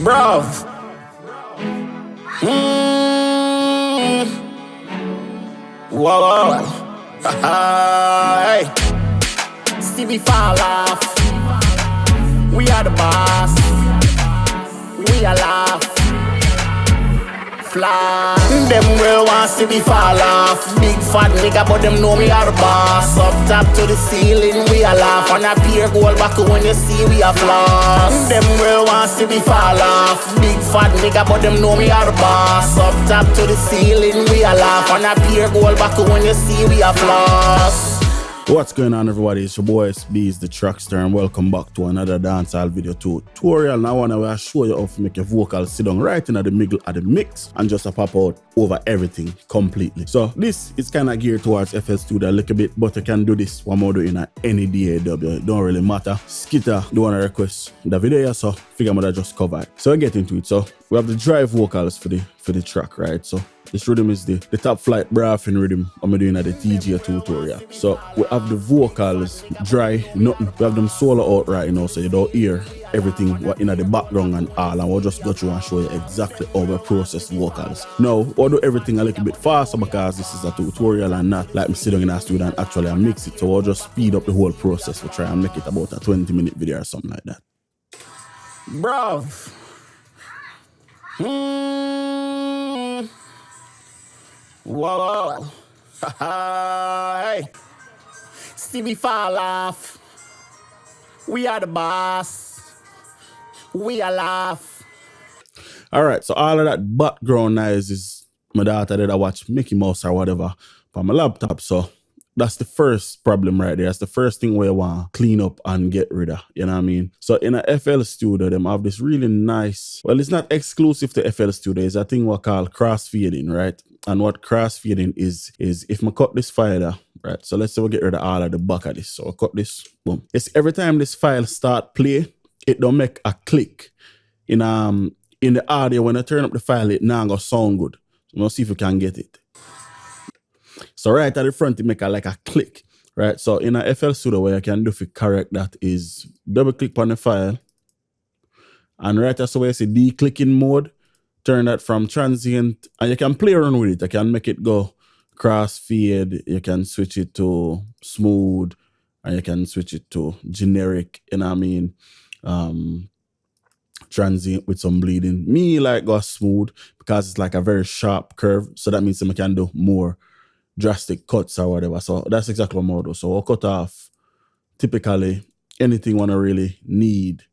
Bro. Whoa, whoa. Hey. See me fall off. We are the boss. We are laugh. Fly. Them will want see me fall off. Big fat nigga, but them know me are the boss. Up top to the ceiling, we are laugh. On a pier goal back when you see we are floss. Them will want see me fall off. Big fat nigga, but them know me are the boss. Up top to the ceiling, we are laugh. On a pier goal back when you see we are floss. What's going on, everybody? It's your boy Itz-Beez-Da, TrackStar, and welcome back to another dancehall video tutorial. Now I want to show you how to make your vocals sit down right in the middle of the mix and just pop out over everything completely. So this is kind of geared towards FL Studio a little bit, but you can do this one more doing any DAW. It don't really matter. Skitter, do want to request the video, so figure I'm gonna just cover it. So I get into it. So we have the drive vocals for the track, right? So this rhythm is the top flight braffing rhythm I'm doing at the TJ tutorial. So we have the vocals dry, nothing. We have them solo out right now, so you don't hear everything in the background and all. And we'll just go through and show you exactly how we process vocals. Now, we'll do everything a little bit faster because this is a tutorial and not like me sitting in a studio and actually mix it. So we'll just speed up the whole process. We'll try and make it about a 20-minute video or something like that. Bro. Whoa, hey. See me fall off. We are the boss. We are laugh. All right, so all of that background noise is my daughter that I watch Mickey Mouse or whatever on my laptop. So that's the first problem right there. That's the first thing we want to clean up and get rid of. You know what I mean? So in a FL Studio, them have this really nice, well, it's not exclusive to FL Studio. It's a thing we call crossfading, right? And what crossfading is if I cut this file, right? So let's say we get rid of all of the back of this. So I cut this, boom. It's every time this file start play, it don't make a click. In the audio, when I turn up the file, it now gonna sound good. So let's see if we can get it. So right at the front, it make like a click, right? So in a FL Studio, what you can do to correct that is double click on the file. And right as where you see declicking mode, turn that from transient, and you can play around with it. You can make it go crossfade, you can switch it to smooth, and you can switch it to generic, you know what I mean? Transient with some bleeding. Me like go smooth because it's like a very sharp curve. So that means I can do more drastic cuts or whatever. So that's exactly what I'm do. So I'll cut off typically anything when I really need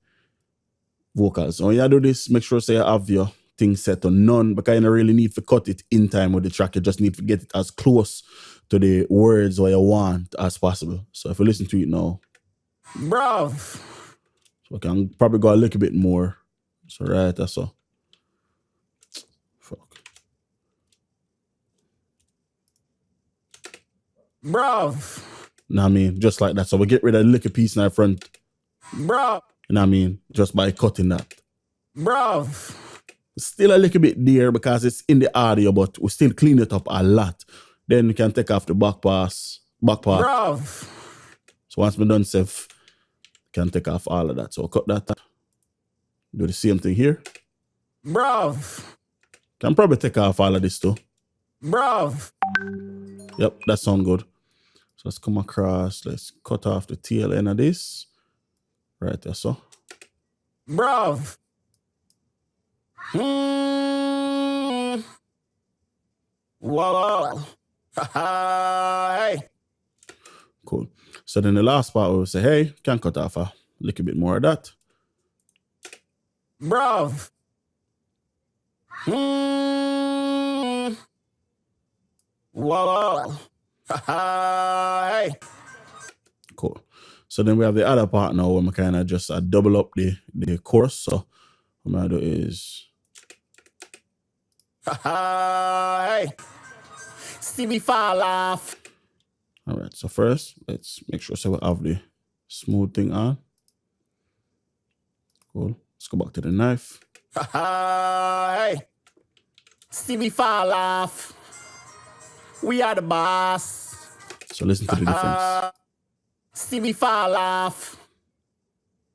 vocals. So when you do this, make sure say you have your thing set to none because you don't really need to cut it in time with the track. You just need to get it as close to the words what you want as possible. So if you listen to it now, bro, so I can probably go a little bit more. So right, that's all. Fuck. Bro. You know what I mean? Just like that. So we get rid of the little piece in the front. Bro. You know what I mean? Just by cutting that. Bro. Still a little bit there because it's in the audio, but we still clean it up a lot. Then we can take off the back part. Bro. So once we're done safe, can take off all of that. So cut that. Do the same thing here. Bro. Can probably take off all of this too. Bro. Yep, that sounds good. So let's come across. Let's cut off the tail end of this. Right there, so. Bro. Whoa. Hey. Cool. So then the last part we'll say, hey, can cut off a little bit more of that. Bro. Whoa. Hey. Cool. So then we have the other part now where we kind of just double up the chorus. So what I'm going to do is... Hey. See me fall off. All right. So first, let's make sure so we have the smooth thing on. Cool. Let's go back to the knife. Hey. See me fall off. We are the boss. So listen to the difference. See me fall off.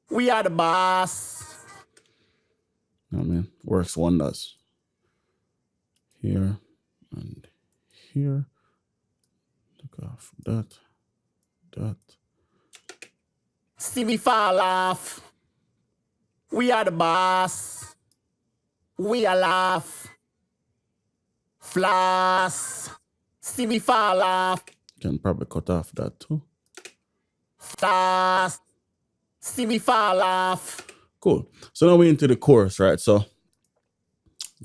We are the boss. I mean, works wonders. Here and here. Look off that. See me fall off. We are the boss. We are laugh. Floss. See me fall off. Can probably cut off that too. Floss. See me fall off. Cool. So now we're into the chorus, right? So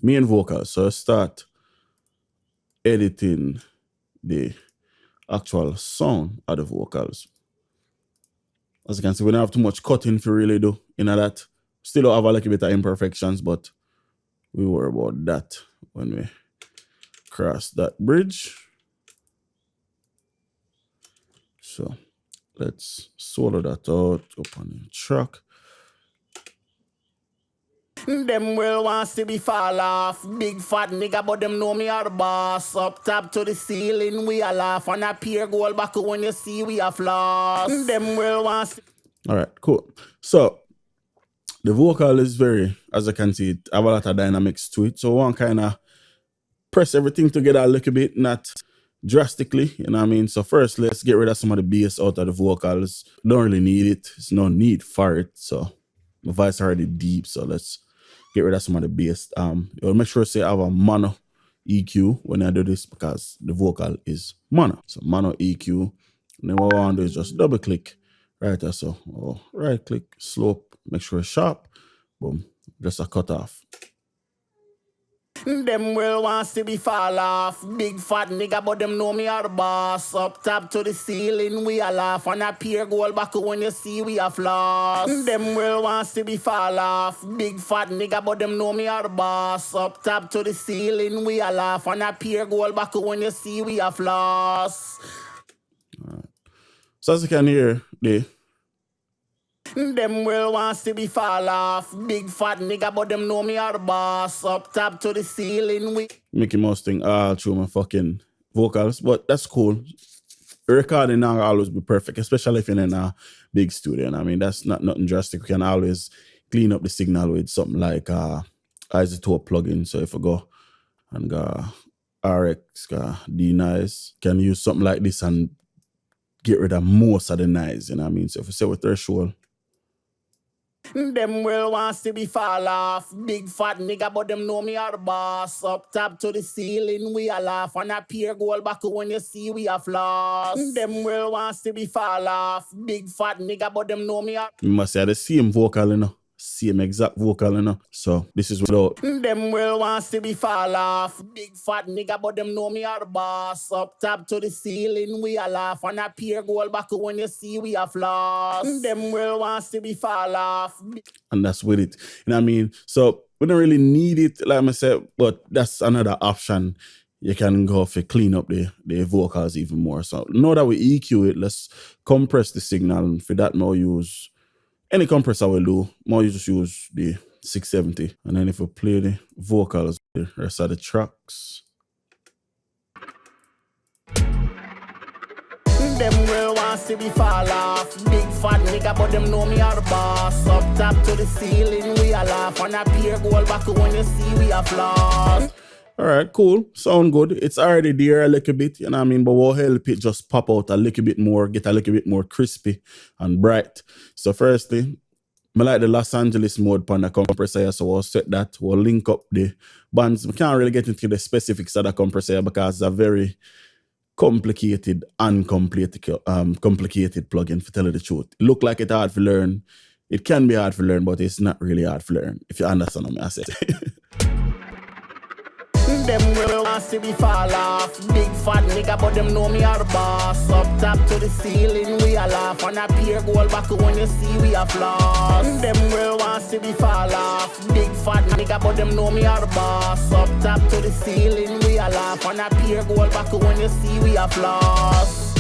main vocals. So I start editing the actual sound of the vocals. As you can see, we don't have too much cutting to really do in that. Still don't have a little bit of imperfections, but we worry about that when we cross that bridge. So let's solo that out up on the track. Them will want to see me fall off. Big fat nigga, but them know me are the boss. Up top to the ceiling, we are laugh. And a pure gold back when you see we are floss. Them will want to... All right, cool. So the vocal is very, as you can see, it have a lot of dynamics to it. So one kind of press everything together a little bit, not drastically, you know what I mean? So first, let's get rid of some of the bass out of the vocals. Don't really need it. There's no need for it. So my voice is already deep, so let's get rid of some of the bass. You'll make sure you have a mono EQ when I do this because the vocal is mono. So mono EQ. And then what I want to do is just double click right there. So right click, slope, make sure it's sharp. Boom. Just a cut off. Them will want to see me fall off. Big fat nigga, but them know me are the boss. Up top to the ceiling, we are laugh. And a pure gold back when you see we are floss. Them will want to see me fall off. Big fat nigga, but them know me are the boss. Up top to the ceiling, we are laugh. And a pure gold back when you see we are floss. All right. So as you can hear, them will want to see me fall off. Big fat nigga, but them know me are the boss. Up top to the ceiling, we... Mickey Mouse thing all through my fucking vocals, but that's cool. Recording now always be perfect, especially if you're in a big studio. And I mean, that's not nothing drastic. We can always clean up the signal with something like Isotope plugin. So if I go and go RX, D-Nice, can use something like this and get rid of most of the noise, you know what I mean? So if we say with threshold, them will want to see me fall off. Big fat nigga, but them know me are the boss. Up top to the ceiling, we are laugh. And a pure gold back when you see we are floss. Them will want to see me fall off. Big fat nigga, but them know me are... you must have the same vocal, you know? Same exact vocal, you know? So this is without... them will want to see me fall off. Big fat nigga, but them know me are the boss. Up top to the ceiling, we are laugh. And a pure gold back when you see we are floss. Them will want to see me fall off. And that's with it. You know what I mean? So we don't really need it, like I said, but that's another option. You can go for clean up the vocals even more. So now that we EQ it, let's compress the signal. And for that, now use any compressor will do. More you just use the 670. And then if we play the vocals, the rest of the tracks. Them will want to see me fall off. Big fat nigga, but them know me are the boss. Up top to the ceiling, we are laugh. And a pure gold back when you see we are floss. All right, cool. Sound good. It's already there a little bit, you know what I mean? But we'll help it just pop out a little bit more, get a little bit more crispy and bright. So firstly, I like the Los Angeles mode on the compressor, so we'll set that. We'll link up the bands. We can't really get into the specifics of the compressor because it's a very complicated and complicated plugin, to tell you the truth. It look like it's hard to learn. It can be hard to learn, but it's not really hard to learn, if you understand what I said. Them will want to see me fall off. Big fat nigga, but them know me are the boss. Up top to the ceiling, we are laugh. And a pure gold back when you see we are floss. Them will want to see me fall off. Big fat nigga, but them know me are the boss. Up top to the ceiling, we are laugh. And a pure gold back when you see we are floss.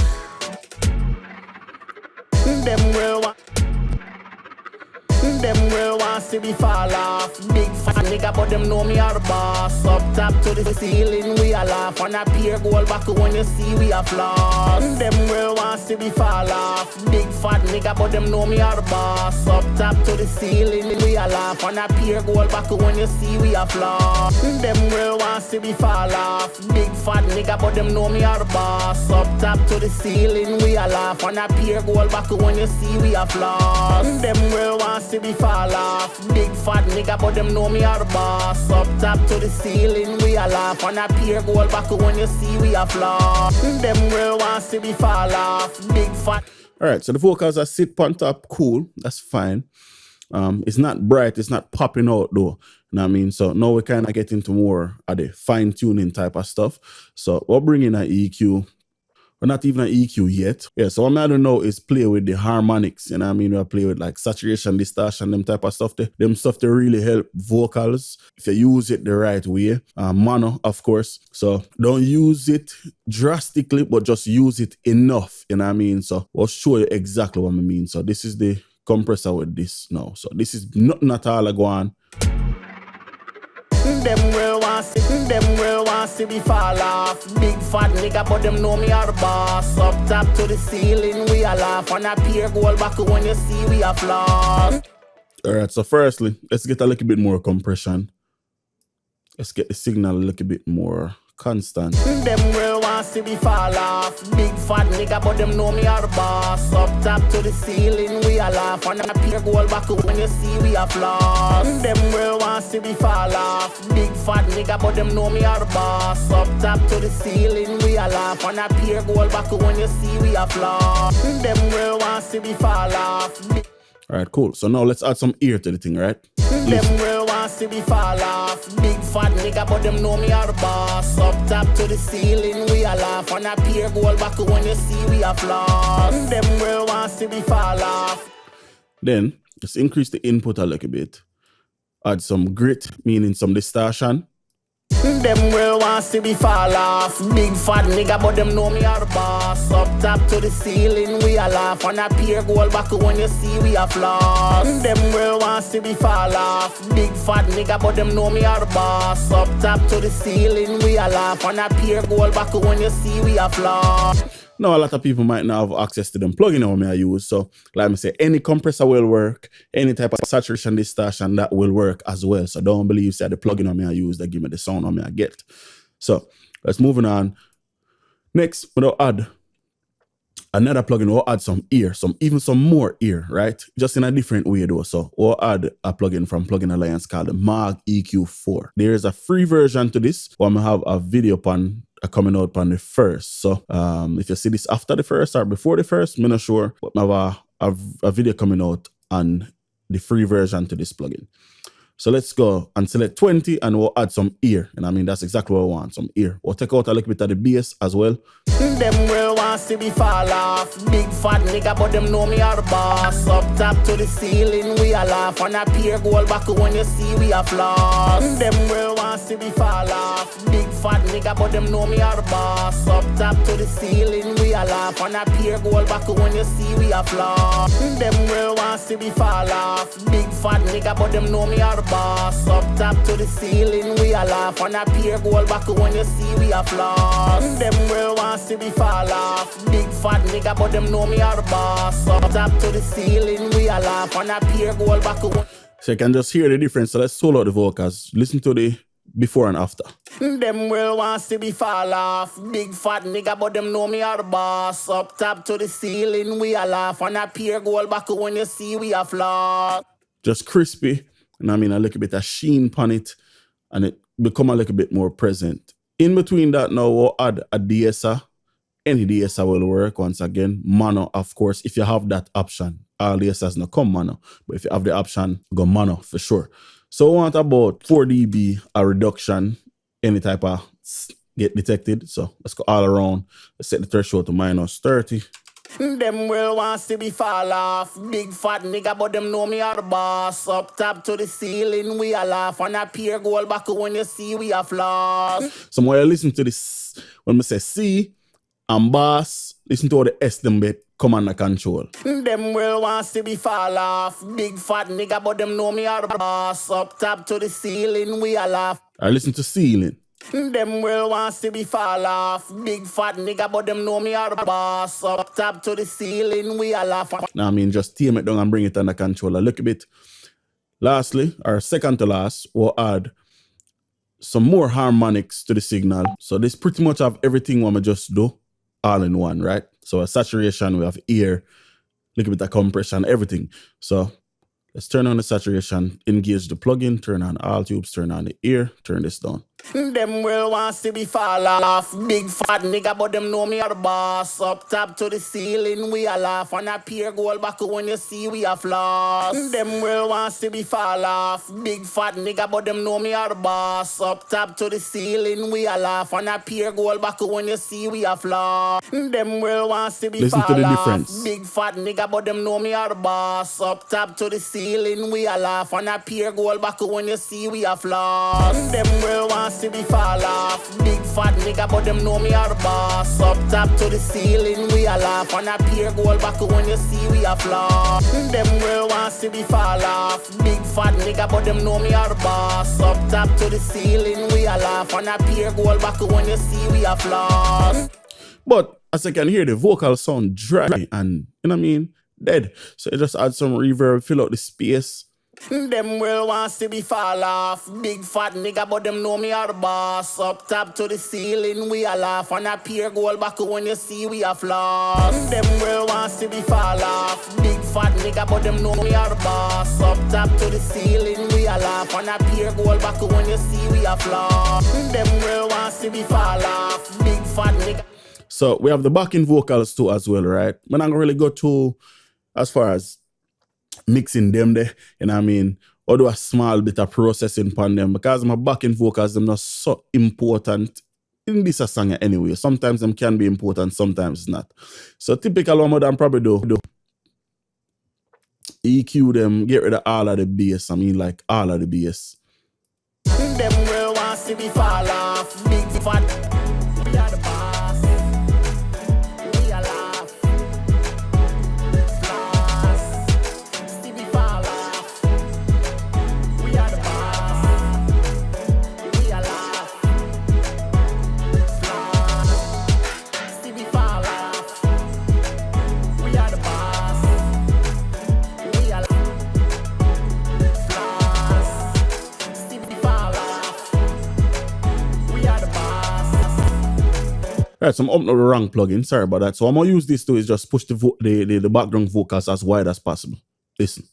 Them real want see me fall off. Big fat nigga, but them know me are the boss. Up top to the ceiling, we a laugh. And a pure gold back when you see we a floss. Them real want see me fall off. Big fat nigga, but them know me are the boss. Up top to the ceiling, we a laugh. And a pure gold back when you see we a floss. Them real want see me fall off. Big fat nigga, but them know me are the boss. Up top to the ceiling, we a laugh. And a pure gold back when you see we a floss. Them real want see me fall off. Big fat nigga, but them know me are the boss. Up top to the ceiling, we a laugh. And a pure gold back when you see we a floss. Them real want see me fall off. Big fat. Alright, so the vocals are sit on top, cool, that's fine. It's not bright, it's not popping out though. You know what I mean? So now we kind of get into more of the fine-tuning type of stuff. So we're bringing an EQ. We're not even an EQ yet. Yeah, so what I'm going to know is play with the harmonics. You know what I mean? We play with like saturation, distortion, them type of stuff. Them stuff they really help vocals if you use it the right way. Mono, of course. So don't use it drastically, but just use it enough. You know what I mean? So I'll show you exactly what I mean. So this is the compressor with this now. So this is nothing at all I go on. Them real want see me fall off. Big fat nigga, but them know me are the boss. Up top to the ceiling, we a laugh. And a pure gold back when you see we a floss. Alright, so firstly, let's get a little bit more compression. Let's get the signal a little bit more constant. Them real want see me fall off. Big fat nigga, but them know me are the boss. Up top to the ceiling, we a laugh. And a pure gold back when you see we a floss. Them real want see me fall off. Big fat nigga, but them know me are the boss. Up top to the ceiling, we a laugh. And a pure gold back when you see we a floss. Them real want see me fall off. Alright, cool. So now let's add some ear to the thing, right? Them real want see me fall off. Big fat nigga, but them know me are the boss. Up top to the ceiling, we a laugh. And a pure gold back when you see we a floss. Them real want see me fall off. Then just increase the input a little bit. Add some grit, meaning some distortion. Them real want see me fall off. Big fat nigga, but them know me are the boss. Up top to the ceiling, we a laugh. And a pure gold back when you see we a floss. Them real want see me fall off. Big fat nigga, but them know me are the boss. Up top to the ceiling, we a laugh. And a pure gold back when you see we a floss. Now, a lot of people might not have access to them plugin that I use. So, like I say, any compressor will work. Any type of saturation, distortion, that will work as well. So, don't believe that the plugin I use that give me the sound I get. So, let's move on. Next, we'll add another plugin. We'll add some ear, even some more ear, right? Just in a different way though. So, we'll add a plugin from Plugin Alliance called the Mag EQ4. There is a free version to this. I'm gonna have a video upon coming out on the 1st. So if you see this after the 1st or before the 1st, I'm not sure, but I have a video coming out on the free version to this plugin. So let's go and select 20 and we'll add some ear. And I mean, that's exactly what I want, some ear. We'll take out a little bit of the bass as well. Them real want see me fall off. Big fat nigga, but them know me are the boss. Up top to the ceiling, we a laugh. And a pure gold back when you see we a floss. Them real want see me fall off. Big fat nigga, but them know me are the boss. Up top to the ceiling, we a laugh. And a pure gold back when you see we a floss. Them real want see me fall off. Big fat nigga, but them know me are the boss. Up top to the ceiling, we a laugh. And a pure gold back when you see we a floss. Them real want see me fall off. Big fat nigga, but them know me are the boss. Up top to the ceiling, we a laugh. And a pure gold back when... So you can just hear the difference. So let's solo out the vocals. Listen to the before and after. Them real want see me fall off. Big fat nigga, but them know me are the boss. Up top to the ceiling, we a laugh. And a pure gold back when you see we a floss. Just crispy. And I mean, a little bit of sheen on it. And it become a little bit more present. In between that now, we'll add a DSR. Any DSR will work. Once again, mono, of course, if you have that option. All DSRs not come mono. But if you have the option, go mono for sure. So we want about 4 dB a reduction. Any type of get detected. So let's go all around. Let's set the threshold to -30. Them real want see me fall off. Big fat nigga, but them know me are the boss. Up top to the ceiling, we a laugh. And a pure gold back when you see we a floss. So when you listen to this, when we say C and bass, listen to all the S them bit come under control. Them will want to be fall off. Big fat nigga, but them know me are the boss. Up top to the ceiling, we all laugh. I listen to Ceiling. Them will want to be fall off. Big fat nigga, but them know me are the boss. Up top to the ceiling, we all laugh. Now, I mean, just tame it down and bring it under control a little bit. Lastly, or second to last, we'll add some more harmonics to the signal. So this pretty much have everything what I just do all in one, right? So a saturation, we have ear, little bit of compression, everything. So let's turn on the saturation, engage the plugin, turn on all tubes, turn on the ear, turn this down. Them will want to be fall off. Big fat nigga, but them know me are the boss. Up top to the ceiling, we all laugh. And a peer gold back when you see we are floss. Them will want to be fall off. Big fat nigga, but them know me are the boss. Up top to the ceiling, we all laugh. And a peer gold back when you see we are floss. Them will want to be Listen fall to the off. difference. Big fat nigga, but them know me are the boss. Up top to the ceiling, we all laugh. And a peer gold back when you see we are floss. Them will want to be fall off. Big fat nigga, but them know me are the boss. Up top to the ceiling, we all laugh. And a peer gold back when you see we are floss. Them will want to be fall off. Big fat nigga, but them know me are the boss. Up top to the ceiling, we all laugh. And a peer gold back when you see we are floss. But as I can hear, the vocal sound dry and, you know what I mean, dead. So you just add some reverb, fill out the space. Them will want to be fall off. Big fat nigga, but them know me are the boss. Up top to the ceiling, we all laugh. And a peer gold back when you see we are floss. Them will want to be fall off. Big fat nigga, but them know me are the boss. Up top to the ceiling, we all laugh. And a peer gold back when you see we are floss. Them will want to be fall off. Big fat nigga. So we have the backing vocals too as well, right? We're not gonna really go to as far as mixing them there, you know what I mean? Or do a small bit of processing upon them because my backing vocals, them not so important in this song anyway. Sometimes them can be important, sometimes not. So typical one of them probably do EQ them, get rid of all of the bass. I mean like all of the bass. Them will want to be fall off. Big fat. We are the boss. We are laugh. Floss. Stevie fall off. We are the boss. We are laugh. Floss. Stevie fall off. We are the boss. We are floss. Stevie fall off. We are the boss. Right, so I'm opening up the wrong plugin. Sorry about that. So I'm gonna use this to is just push the background vocals as wide as possible. Listen.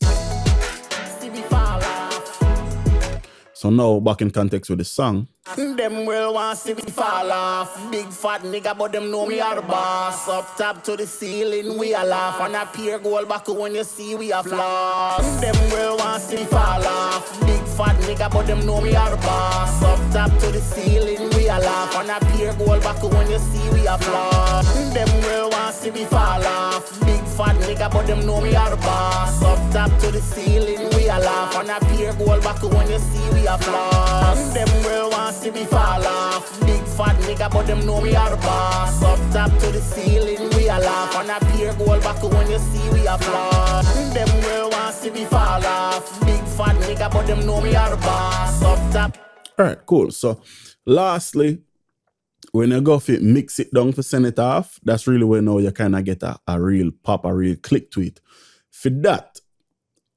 Stevie fall off. So now back in context with the song. Them will want to be fall off. Big fat nigga, but them know me are the boss. Up top to the ceiling, we all laugh. And a peer gold back when you see we are floss. Them will want to be fall off. Big fat nigga, but them know me are the boss. Up top to the ceiling, we all laugh. And a peer gold back when you see we are floss. Them will want to be fall off. Big fat nigga, but them know me are the boss. Up top to the ceiling, we all laugh. And a peer gold back when you see we are floss. Them will want to be fall off. Big fat nigga, but them know me are the boss. Up top to the ceiling, we all laugh. And a peer gold back when you see we are floss. Them will want to be fall off. Big fat nigga, but them know me are the boss. Up top. Alright, cool. So lastly, when you go fit mix it down to send it off, that's really when now you kind of get a real pop, a real click to it. For that,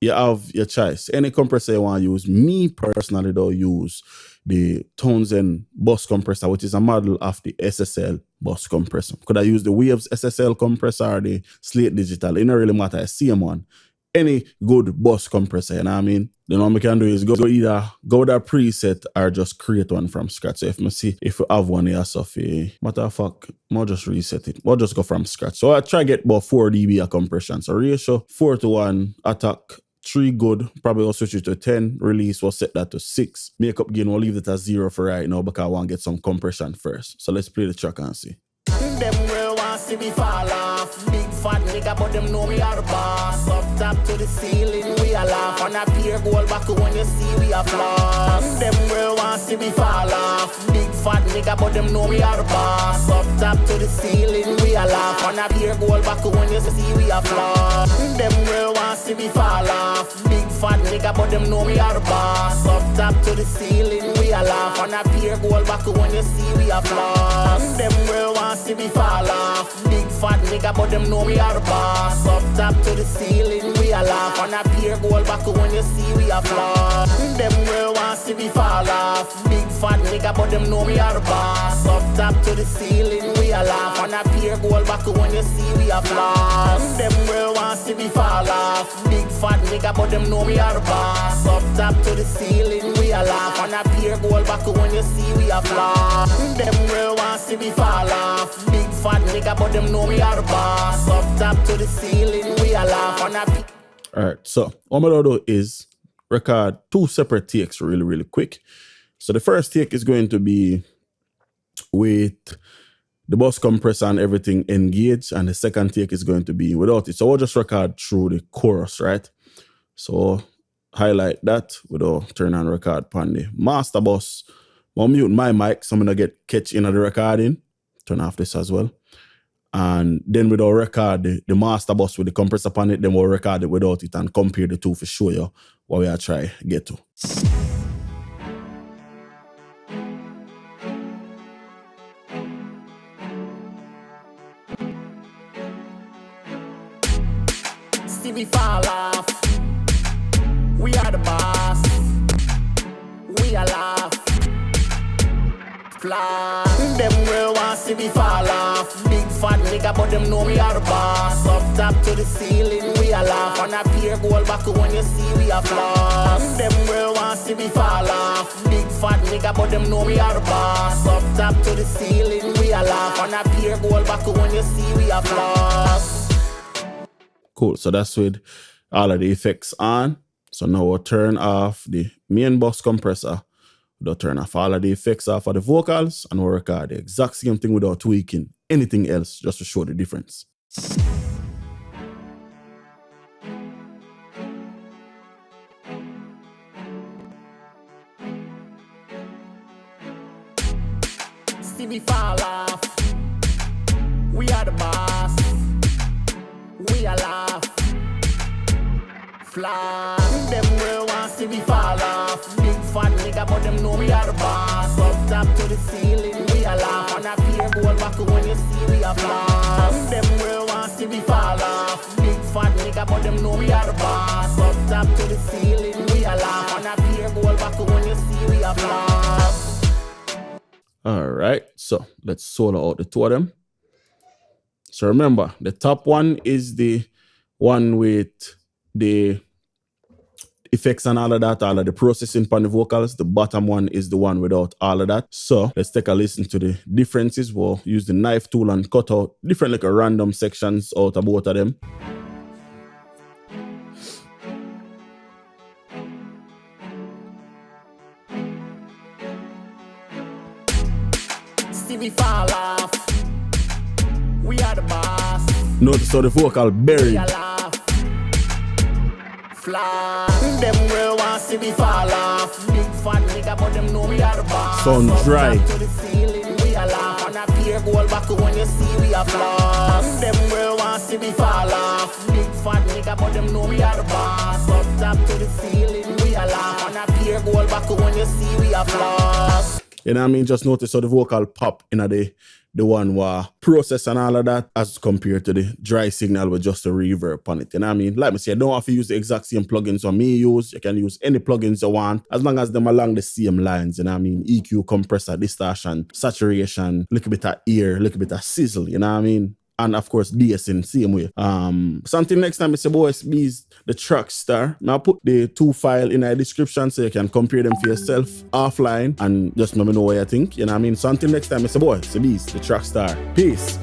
you have your choice. Any compressor you want to use. Me personally don't use the Townsend bus compressor, which is a model of the SSL bus compressor. Could I use the Waves SSL compressor or the Slate Digital? It don't really matter. I see them on any good bus compressor, you know what I mean? Then what we can do is go either go with a preset or just create one from scratch. So if you have one here, so matter of fact, I'll just reset it. We'll just go from scratch. So I try get about 4 dB of compression. So ratio 4:1, attack 3 good, probably will switch it to 10, release, we'll set that to 6. Makeup gain, we'll leave it at 0 for right now because I want to get some compression first. So let's play the track and see. Them will want to be fall off. Big fat nigga, but them know me are the boss. Up top to the ceiling, we all laugh. And a peer gold back when you see we are floss. Them will want to be fall off. Big fat nigga, but them know we are the boss. Up top to the ceiling, we a laugh. On a beer gold back when you see we a flop. Them girl want see me fall off. Big fat nigga, but them know we are the boss. Up top to the ceiling, we a laugh. On a beer gold back when you see we a flop. Them girl want see me fall off. Big fat nigga, but them know we are the boss. Up top to the ceiling, we a laugh. On a beer gold back when you see we a flop. Them girl want see me fall off. Big fat nigga, but them know we are the boss. Up top to the ceiling, we a laugh. On a beer gold back when you see we a flop. Them girl want see me fall off. Big fat nigga, but them know we are the boss. Up top to the ceiling, we a laugh. On a beer gold back when you see we a flop. Them girl want see me fall off. Big fat nigga, but them know we are the boss. Up top to the ceiling, we a laugh. On a Alright, so what I'm gonna do is record two separate takes really quick. So the first take is going to be with the bus compressor and everything engaged, and the second take is going to be without it. So we'll just record through the chorus, right? So highlight that, we'll turn on record on the master bus. I'll mute my mic, so I'm gonna get catch in the recording. Turn off this as well. And then we'll record the master bus with the compressor upon it, then we'll record it without it and compare the two for show you what we are trying to get to. See me fall off. We are the boss. We are laugh. Fly. Them girl want see me fall off. Big fat nigga, but them know we are the boss. Up top to the ceiling, we a laugh. On a beer gold back when you see we a floss. Them girl want see me fall off. Big fat nigga, but them know we are the boss. Up top to the ceiling, we a laugh. On a beer gold back when you see we a floss. Cool, so that's with all of the effects on. So now we'll turn off the main bus compressor. We'll turn off all of the effects off of the vocals, and we'll record the exact same thing without tweaking anything else, just to show the difference. See me fall off. We are the boss. We are laugh. Fly. Them girl want see me fall off. Big fat nigga, but them know we are the boss. Up top to the ceiling, we are laugh. On a beer gold back when you see we are floss. Them girl want see me fall off. Big fat nigga, but them know we are the boss. Up top to the ceiling, we are laugh. On a beer gold back when you see we are floss. Alright, so let's solo out the two of them. So remember, the top one is the one with the effects and all of that, all of the processing on the vocals. The bottom one is the one without all of that. So let's take a listen to the differences. We'll use the knife tool and cut out different like random sections out of both of them. See me fall off. We are the boss. Notice how the vocal buried. We are laugh. Fly. Them girl want see me fall off. Big fat nigga, but them know we are the boss. Sound dry. Up to the ceiling, we are laugh. On a beer gold back when you see we are floss. Them girl want see me fall off. Big fat nigga, but them know we are the boss. Up top to the ceiling, we are laugh. On a beer gold back when you see we are floss. You know what I mean? Just notice how the vocal pop in the one where process and all of that as compared to the dry signal with just a reverb on it. You know what I mean? Like I say, you don't have to use the exact same plugins on me use. You can use any plugins you want as long as them along the same lines. You know what I mean? EQ, compressor, distortion, saturation, little bit of ear, little bit of sizzle. You know what I mean? And of course, bass in the same way. Something next time it's your boy Itz-Beez-Da, the TrackStar. Now put the two files in the description so you can compare them for yourself offline and just let me know what you think. You know what I mean? So until next time, it's your boy Itz-Beez-Da, the TrackStar. Peace.